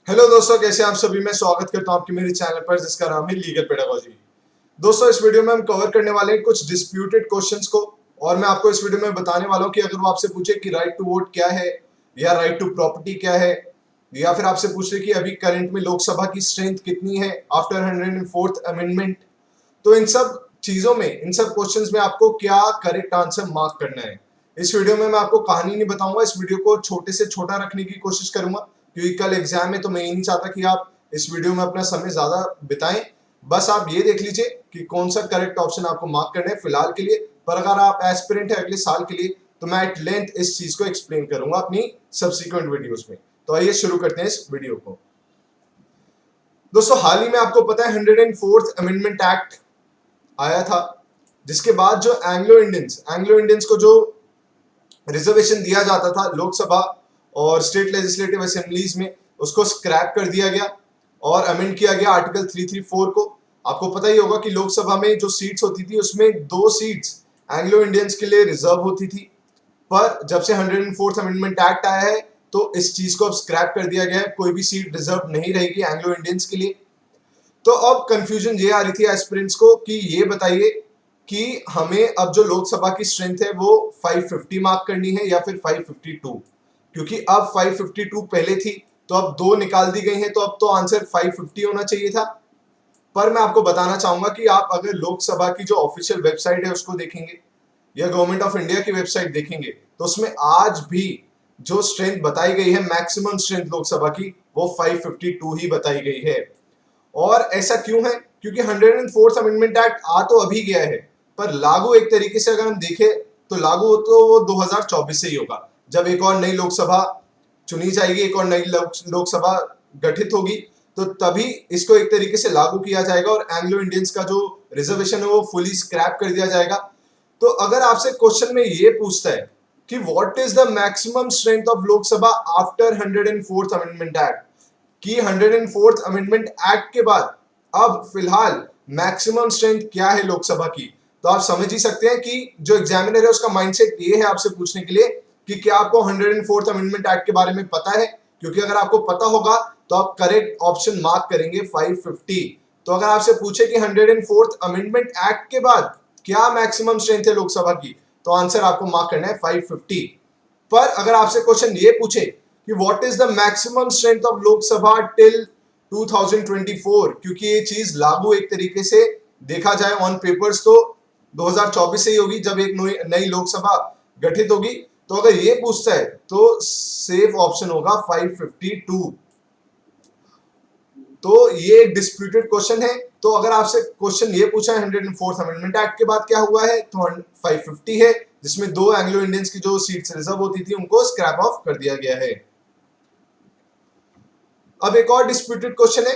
Hello दोस्तों, कैसे हैं आप सभी। मैं स्वागत करता हूं आपके मेरे चैनल पर जिसका नाम है लीगल पेडागोजी। दोस्तों, इस वीडियो में हम कवर करने वाले हैं कुछ डिस्प्यूटेड क्वेश्चंस को। और मैं आपको इस वीडियो में बताने वाला हूं कि अगर वो आपसे पूछे कि राइट टू वोट क्या है या राइट टू प्रॉपर्टी क्या है, या फिर आपसे पूछे कि अभी करंट में लोकसभा की स्ट्रेंथ कितनी है आफ्टर 104th अमेंडमेंट, तो इन सब चीजों में, इन सब क्वेश्चंस में आपको क्या करेक्ट आंसर मार्क करना है। इस वीडियो में मैं आपको कहानी नहीं बताऊंगा, इस वीडियो को छोटे से छोटा रखने की कोशिश करूंगा क्योंकि कल एग्जाम है। तो मैं ये नहीं चाहता कि आप इस वीडियो में अपना समय ज्यादा बिताएं। बस आप ये देख लीजिए कि कौन सा करेक्ट ऑप्शन आपको मार्क करना है फिलहाल के लिए। पर अगर आप एस्पिरेंट है अगले साल के लिए, तो मैं एट लेंथ इस चीज को एक्सप्लेन करूंगा अपनी सब्सिक्वेंट वीडियोस में। तो आइए शुरू करते हैं इस वीडियो को। दोस्तों, हाल ही में आपको पता है 104th अमेंडमेंट एक्ट आया था, जिसके बाद जो एंग्लो इंडियंस को जो रिजर्वेशन दिया जाता था लोकसभा और स्टेट लेजिस्लेटिव असेंबलीज में, उसको स्क्रैप कर दिया गया और अमेंड किया गया आर्टिकल 334 को। आपको पता ही होगा कि लोकसभा में जो सीट्स होती थी उसमें 2 सीट्स एंग्लो इंडियंस के लिए रिजर्व होती थी। पर जब से 104th अमेंडमेंट एक्ट आया है तो इस चीज को अब स्क्रैप कर दिया गया है, कोई भी सीट रिजर्व नहीं रहेगी एंग्लो इंडियंस के लिए। तो अब कंफ्यूजन ये आ रही थी एस्पिरेंट्स को कि ये बताइए कि हमें अब जो लोकसभा की स्ट्रेंथ है वो 550 मार्क करनी है या फिर 552, क्योंकि अब 552 पहले थी तो अब 2 निकाल दी गई हैं, तो अब तो आंसर 550 होना चाहिए था। पर मैं आपको बताना चाहूंगा कि आप अगर लोकसभा की जो ऑफिशियल वेबसाइट है उसको देखेंगे या गवर्नमेंट ऑफ इंडिया की वेबसाइट देखेंगे, तो उसमें आज भी जो स्ट्रेंथ बताई गई है, मैक्सिमम स्ट्रेंथ लोकसभा की, वो 552 ही बताई गई है। और ऐसा क्यों है? क्योंकि 104th अमेंडमेंट एक्ट आ तो अभी गया है, पर लागू एक तरीके से अगर हम देखें तो लागू तो वो 2024 से ही होगा, जब एक और नई लोकसभा चुनी जाएगी, एक और नई लोकसभा गठित होगी, तो तभी इसको एक तरीके से लागू किया जाएगा और एंग्लो इंडियंस का जो रिजर्वेशन है वो फुली स्क्रैप कर दिया जाएगा। तो अगर आपसे क्वेश्चन में ये पूछता है कि what is the maximum strength of Lok Sabha after 104th amendment act, कि 104th अमेंडमेंट एक्ट के बाद अब फिलहाल मैक्सिमम स्ट्रेंथ क्या है लोकसभा की, तो आप समझ ही सकते हैं कि जो एग्जामिनर है उसका माइंडसेट ये है आपसे पूछने के लिए कि क्या आपको 104th अमेंडमेंट एक्ट के बारे में पता है। क्योंकि अगर आपको पता होगा तो आप करेक्ट ऑप्शन मार्क करेंगे 550। तो अगर आपसे पूछे कि 104th अमेंडमेंट एक्ट के बाद क्या मैक्सिमम स्ट्रेंथ है लोकसभा की, तो आंसर आपको मार्क करना है 550। पर अगर आपसे क्वेश्चन ये पूछे कि what is the maximum strength of Lok Sabha till 2024, क्योंकि ये चीज लागू एक तरीके से देखा जाए ऑन पेपर्स तो 2024 से ही होगी जब एक नई लोकसभा गठित होगी। तो अगर ये पूछता है तो सेफ ऑप्शन होगा 552। तो ये एक डिस्प्यूटेड क्वेश्चन है। तो अगर आपसे क्वेश्चन ये पूछा है 104th अमेंडमेंट एक्ट के बाद क्या हुआ है, तो 550 है, जिसमें 2 एंग्लो इंडियंस की जो सीट्स रिजर्व होती थी उनको स्क्रैप ऑफ कर दिया गया है। अब एक और डिस्प्यूटेड क्वेश्चन है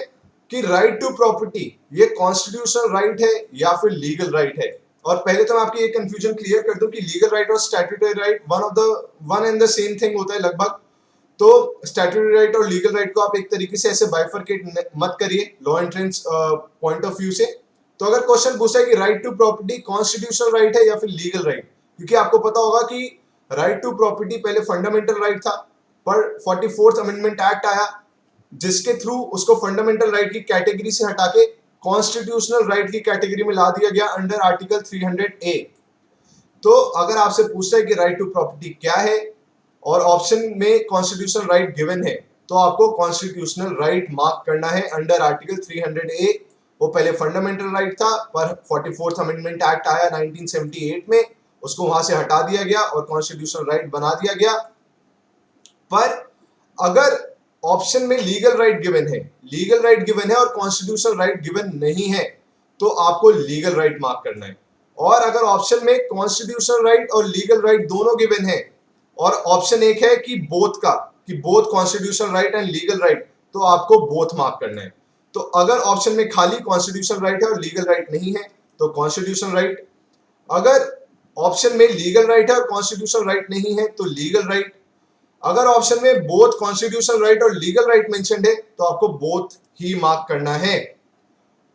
कि राइट टू प्रॉपर्टी ये कॉन्स्टिट्यूशनल राइट है या फिर लीगल राइट है। और पहले तो मैं आपकी ये कंफ्यूजन क्लियर कर दूं कि लीगल राइट और statutory right one and the same thing होता है लगभग। तो स्टैट्यूटरी राइट और लीगल राइट को आप एक तरीके से ऐसे बाइफरकेट मत करिए law entrance point of view से। तो अगर क्वेश्चन पूछा है कि right to property constitutional right है या फिर लीगल राइट, क्योंकि आपको पता होगा कि राइट टू प्रॉपर्टी पहले फंडामेंटल राइट था, पर 44th अमेंडमेंट एक्ट आया जिसके थ्रू उसको फंडामेंटल राइट की कैटेगरी से हटा के कॉन्स्टिट्यूशनल राइट की कैटेगरी में ला दिया गया अंडर आर्टिकल 300A। तो अगर आपसे पूछता है कि राइट टू प्रॉपर्टी क्या है और ऑप्शन में कॉन्स्टिट्यूशनल राइट गिवन है, तो आपको कॉन्स्टिट्यूशनल राइट मार्क करना है अंडर आर्टिकल 300A। वो पहले फंडामेंटल राइट था, पर 44th अमेंडमेंट एक्ट आया 1978 में, उसको वहां से हटा दिया गया और कॉन्स्टिट्यूशनल राइट बना दिया गया। पर अगर ऑप्शन में लीगल राइट गिवन है और कॉन्स्टिट्यूशनल राइट गिवन नहीं है, तो आपको लीगल राइट मार्क करना है। और अगर ऑप्शन में कॉन्स्टिट्यूशनल राइट और लीगल राइट दोनों गिवन है और ऑप्शन एक है कि both constitutional right and legal right, तो आपको बोथ मार्क करना है। तो अगर ऑप्शन में खाली कॉन्स्टिट्यूशनल राइट है और लीगल राइट नहीं है तो कॉन्स्टिट्यूशनल राइट, अगर ऑप्शन में लीगल राइट है और कॉन्स्टिट्यूशनल राइट नहीं है तो लीगल राइट, अगर ऑप्शन में बोथ कॉन्स्टिट्यूशनल राइट और लीगल राइट मेंशन्ड है तो आपको बोथ ही मार्क करना है।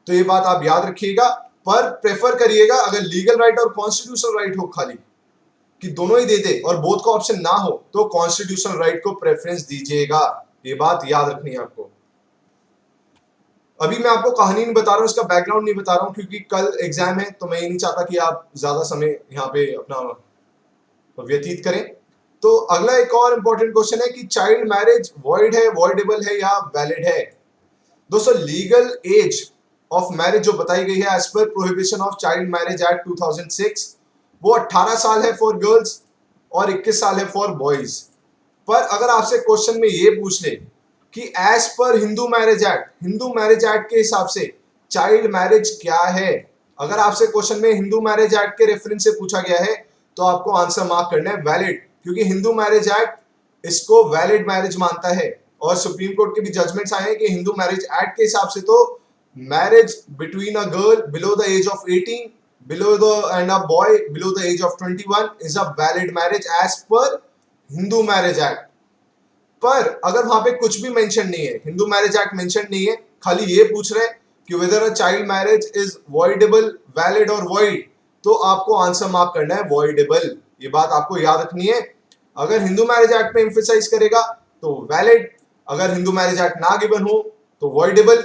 तो ये बात आप याद रखिएगा, पर प्रेफर करिएगा अगर लीगल राइट और कॉन्स्टिट्यूशनल राइट हो खाली कि दोनों ही दे दे और बोथ का ऑप्शन ना हो, तो कॉन्स्टिट्यूशनल राइट को प्रेफरेंस दीजिएगा। ये बात याद रखनी है आपको। अभी मैं आपको कहानी नहीं बता रहा हूँ, इसका बैकग्राउंड नहीं बता रहा हूँ, क्योंकि कल एग्जाम है तो मैं ये नहीं चाहता कि आप ज्यादा समय यहाँ पे अपना व्यतीत करें। तो अगला एक और इंपॉर्टेंट क्वेश्चन है कि चाइल्ड मैरिज वॉइड है, वॉइडेबल है या वैलिड है। दोस्तों लीगल एज ऑफ मैरिज जो बताई गई है as per prohibition of child marriage act 2006, वो 18 साल है फॉर गर्ल्स और 21 साल है फॉर बॉयज। पर अगर आपसे क्वेश्चन में ये पूछ ले कि as per Hindu marriage act के हिसाब से चाइल्ड मैरिज क्या है, अगर आपसे क्वेश्चन में हिंदू मैरिज एक्ट के रेफरेंस से पूछा गया है तो आपको आंसर मार्क करना है वैलिड, क्योंकि हिंदू मैरिज एक्ट इसको वैलिड मैरिज मानता है। और सुप्रीम कोर्ट के भी जजमेंट्स आए हैं कि हिंदू मैरिज एक्ट के हिसाब से तो marriage between a girl below the age of 18 below the and a boy below the age of 21 is a valid marriage as per Hindu marriage act. पर अगर वहां पे कुछ भी मेंशन नहीं है, हिंदू मैरिज एक्ट मेंशन नहीं है, खाली ये पूछ रहे हैं कि weather a child marriage is voidable, valid और वॉइड, तो आपको आंसर मार्क करना है वॉइडेबल। ये बात आपको याद रखनी है। अगर हिंदू मैरिज एक्ट पे एम्फेसाइज करेगा तो वैलिड, अगर हिंदू मैरिज एक्ट ना गिवन हो तो वॉइडेबल।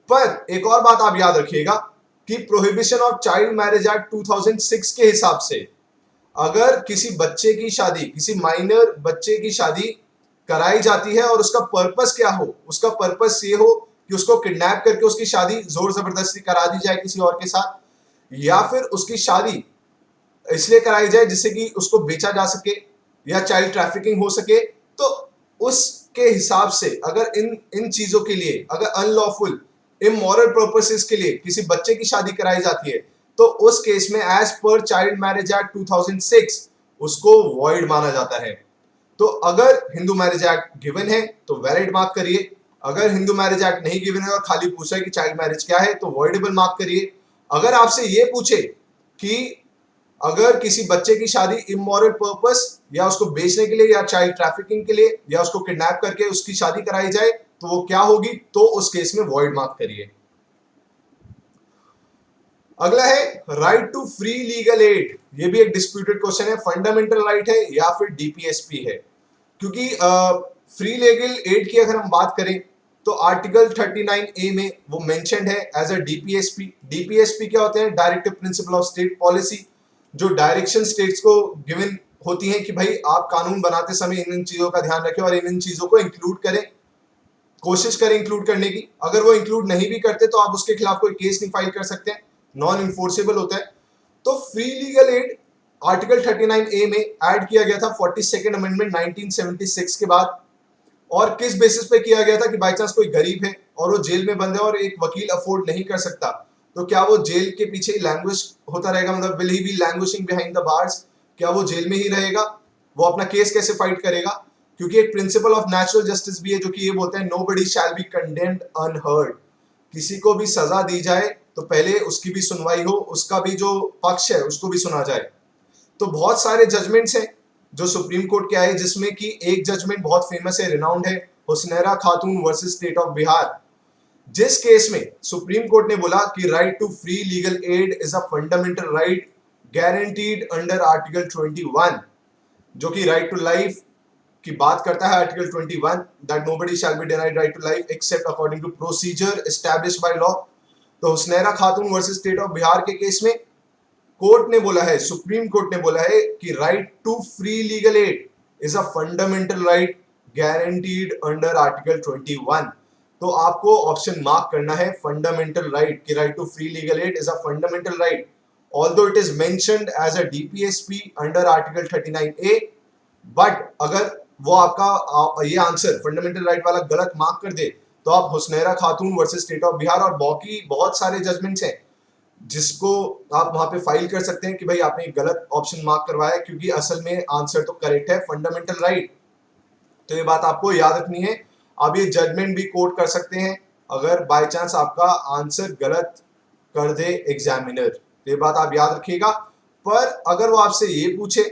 पर एक और बात आप याद रखिएगा कि prohibition of child marriage act 2006 के हिसाब से अगर किसी बच्चे की शादी, किसी माइनर बच्चे की शादी कराई जाती है और उसका पर्पस क्या हो, उसका पर्पस ये हो कि उसको किडनैप करके उसकी शादी जोर जबरदस्ती करा दी जाए किसी और के साथ, या फिर उसकी शादी इसलिए कराई जाए जिससे कि उसको बेचा जा सके या चाइल्ड ट्रैफिकिंग हो सके, तो उसके हिसाब से अगर इन इन चीजों के लिए, अगर अनलॉफुल इमोरल पर्पसेस के लिए किसी बच्चे की शादी कराई जाती है तो उस केस में as per child marriage act 2006 उसको वॉइड माना जाता है। तो अगर हिंदू मैरिज एक्ट गिवन है तो वैलिड मार्क करिए, अगर हिंदू मैरिज एक्ट नहीं गिवन है और खाली पूछा है कि चाइल्ड मैरिज क्या है तो वॉइडेबल मार्क करिए। अगर आपसे ये पूछे कि अगर किसी बच्चे की शादी इमोरल पर्पस या उसको बेचने के लिए या चाइल्ड ट्रैफिकिंग के लिए या उसको किडनैप करके उसकी शादी कराई जाए तो वो क्या होगी, तो उस केस में वॉइड मार्क करिए। अगला है right to free legal aid. ये भी एक डिस्प्यूटेड क्वेश्चन है, फंडामेंटल राइट है या फिर डीपीएसपी है। क्योंकि फ्री लीगल एड की अगर हम बात करें तो आर्टिकल 39A में वो मेंशन्ड है एज अ डीपीएसपी। डीपीएसपी क्या होते हैं? Directive principle of state policy, जो डायरेक्शन स्टेट्स को गिवन होती है कि भाई आप कानून बनाते समय इन इन चीजों का ध्यान रखें और इन इन चीजों को इंक्लूड करें, कोशिश करें इंक्लूड करने की। अगर वो इंक्लूड नहीं भी करते तो आप उसके खिलाफ कोई केस नहीं फाइल कर सकते हैं, नॉन इन्फोर्सेबल होता है। तो free legal add article 39A में ऐड किया गया था 42nd अमेंडमेंट 1976 के बाद। और किस बेसिस पे किया गया था कि बाई चांस कोई गरीब है और वो जेल में बंद है और एक वकील अफोर्ड नहीं कर सकता, तो क्या वो जेल के पीछे लैंग्वेज होता रहेगा, मतलब will he be languishing behind the bars, क्या वो जेल में ही रहेगा, वो अपना केस कैसे फाइट करेगा? क्योंकि एक प्रिंसिपल ऑफ नेचुरल जस्टिस भी है जो कि ये बोलते हैं nobody shall B condemned unheard. किसी को भी सजा दी जाए तो पहले उसकी भी सुनवाई हो, उसका भी जो पक्ष है उसको भी सुना जाए। तो बहुत सारे जजमेंट्स हैं जो सुप्रीम कोर्ट के आए, जिसमें कि एक जजमेंट बहुत फेमस है, रिनाउंड है, हुस्नैरा खातून वर्सेस स्टेट ऑफ बिहार। जिस केस में सुप्रीम कोर्ट ने बोला कि right to free legal aid is a fundamental right guaranteed under article 21, जो कि राइट टू लाइफ की बात करता है, article 21 that nobody shall be denied right to life except according to procedure established by law. तो हुस्नैरा खातून versus state of Bihar के case में court ने बोला है, सुप्रीम कोर्ट ने बोला है कि right to free legal aid is a fundamental right guaranteed under article 21। तो आपको ऑप्शन मार्क करना है फंडामेंटल राइट कि right to free legal aid is a fundamental right, although it is mentioned as a DPSP under article 39A। But अगर वो आपका ये answer fundamental right वाला गलत मार्क कर दे तो आप हुस्नैरा खातून वर्सेस स्टेट ऑफ बिहार और बाकी बहुत सारे जजमेंट्स हैं जिसको आप वहां पे फाइल कर सकते हैं कि भाई आपने गलत ऑप्शन मार्क करवाया है, क्योंकि असल में आंसर तो करेक्ट है फंडामेंटल राइट। तो ये बात आपको याद रखनी है। आप ये जजमेंट भी कोट कर सकते हैं अगर बाय चांस आपका आंसर गलत कर दे एग्जामिनर, तो ये बात आप याद रखिएगा। पर अगर वो आपसे ये पूछे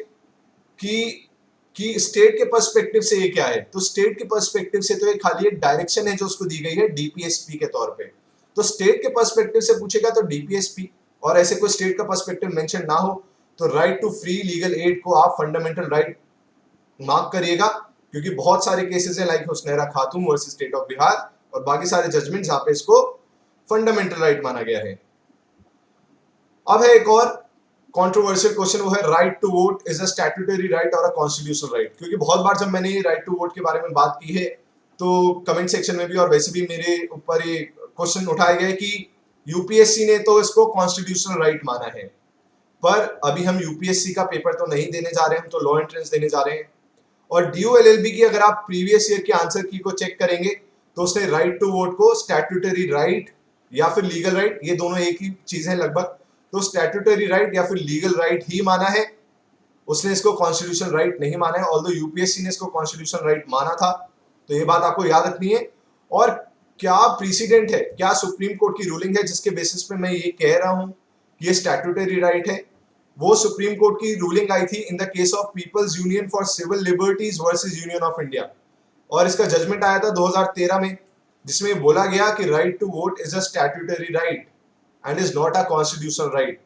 कि स्टेट के पर्सपेक्टिव से ये क्या है, तो स्टेट के पर्सपेक्टिव से तो ये खाली एक डायरेक्शन है जो उसको दी गई है डीपीएसपी के तौर पे। तो स्टेट के पर्सपेक्टिव से पूछेगा तो डीपीएसपी, और ऐसे कोई स्टेट का पर्सपेक्टिव मेंशन ना हो तो right to free legal aid को आप फंडामेंटल राइट मार्क करिएगा, क्योंकि बहुत सारे केसेस हैं like हुस्नैरा Khatoon versus state of Bihar और बाकी सारे जजमेंट यहाँ पे इसको फंडामेंटल राइट माना गया है। अब है एक और कंट्रोवर्शियल क्वेश्चन, वो है right to vote is a statutory right और अ कॉन्स्टिट्यूशनल राइट। क्योंकि बहुत बार जब मैंने राइट टू वोट के बारे में बात की है तो कमेंट सेक्शन में भी और वैसे भी मेरे ऊपर ये क्वेश्चन उठाए गए कि यूपीएससी ने तो इसको कॉन्स्टिट्यूशनल राइट माना है, पर अभी हम यूपीएससी का पेपर तो नहीं देने जा रहे हैं, हम तो लॉ एंट्रेंस देने जा रहे हैं। और डीओएलएलबी की अगर आप प्रीवियस ईयर के आंसर की को चेक करेंगे तो उसने राइट टू वोट को स्टैट्यूटरी राइट या फिर लीगल राइट, ये दोनों एक ही चीज है लगभग, तो स्टैट्यूटरी राइट या फिर लीगल राइट ही माना है, उसने इसको कॉन्स्टिट्यूशनल राइट नहीं माना है। ऑल्दो यूपीएससी ने इसको कॉन्स्टिट्यूशनल राइट माना था, तो ये बात आपको याद रखनी है। और क्या प्रीसिडेंट है, क्या सुप्रीम कोर्ट की रूलिंग है जिसके बेसिस पे मैं ये कह रहा हूं कि ये स्टैट्यूटरी राइट है? वो सुप्रीम कोर्ट की रूलिंग आई थी in the case of people's union for civil liberties versus union of India, और इसका जजमेंट आया था 2013 में, जिसमें बोला गया कि right to vote is a statutory right and is not a constitutional right.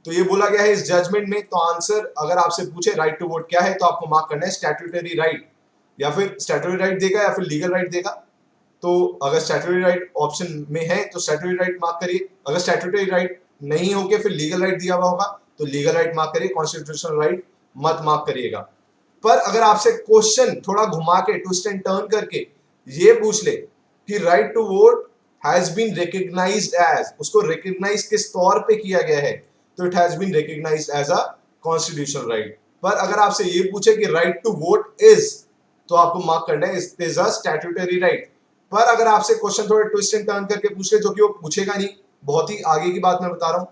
तो ये बोला गया है इस जजमेंट में। तो आंसर अगर आपसे पूछे राइट टू वोट क्या है तो आपको मार्क करना है स्टैट्यूटरी राइट, या फिर स्टैट्यूटरी राइट देगा या फिर लीगल राइट देगा। तो अगर स्टैट्यूटरी राइट ऑप्शन में है तो स्टैट्यूटरी राइट मार्क करिए, अगर स्टैट्यूटरी राइट नहीं होके फिर लीगल राइट दिया हुआ होगा तो लीगल राइट मार्क करिए, कॉन्स्टिट्यूशनल राइट मत मार्क करिएगा। पर अगर आपसे क्वेश्चन थोड़ा घुमा के ट्विस्ट एंड टर्न करके ये पूछ ले कि right to vote has been recognised as, उसको रिकॉग्नाइज किस तौर पे किया गया है, तो it has been recognised as a constitutional right. पर अगर आपसे ये पूछे कि राइट टू वोट इज, तो आपको मार्क करना है it is a statutory right. पर अगर आपसे क्वेश्चन थोड़ा ट्विस्ट एंड टर्न करके पूछ ले, जो कि वो पूछेगा नहीं, बहुत ही आगे की बात मैं बता रहा हूँ,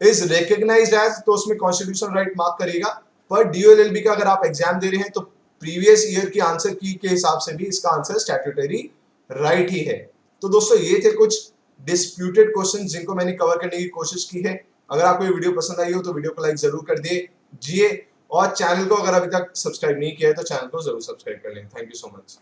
इज रिकॉग्नाइज्ड एज, तो उसमें कॉन्स्टिट्यूशनल राइट मार्क करिएगा। पर डीओएलएलबी का अगर आप एग्जाम दे रहे हैं तो प्रीवियस ईयर की आंसर की के हिसाब से भी इसका आंसर स्टैट्यूटरी राइट ही है। तो दोस्तों ये थे कुछ डिस्प्यूटेड क्वेश्चन जिनको मैंने कवर करने की कोशिश की है। अगर आपको ये वीडियो पसंद आई हो तो वीडियो को लाइक जरूर कर दीजिए, और चैनल को अगर अभी तक सब्सक्राइब नहीं किया है तो चैनल को जरूर सब्सक्राइब कर लें। Thank you so much.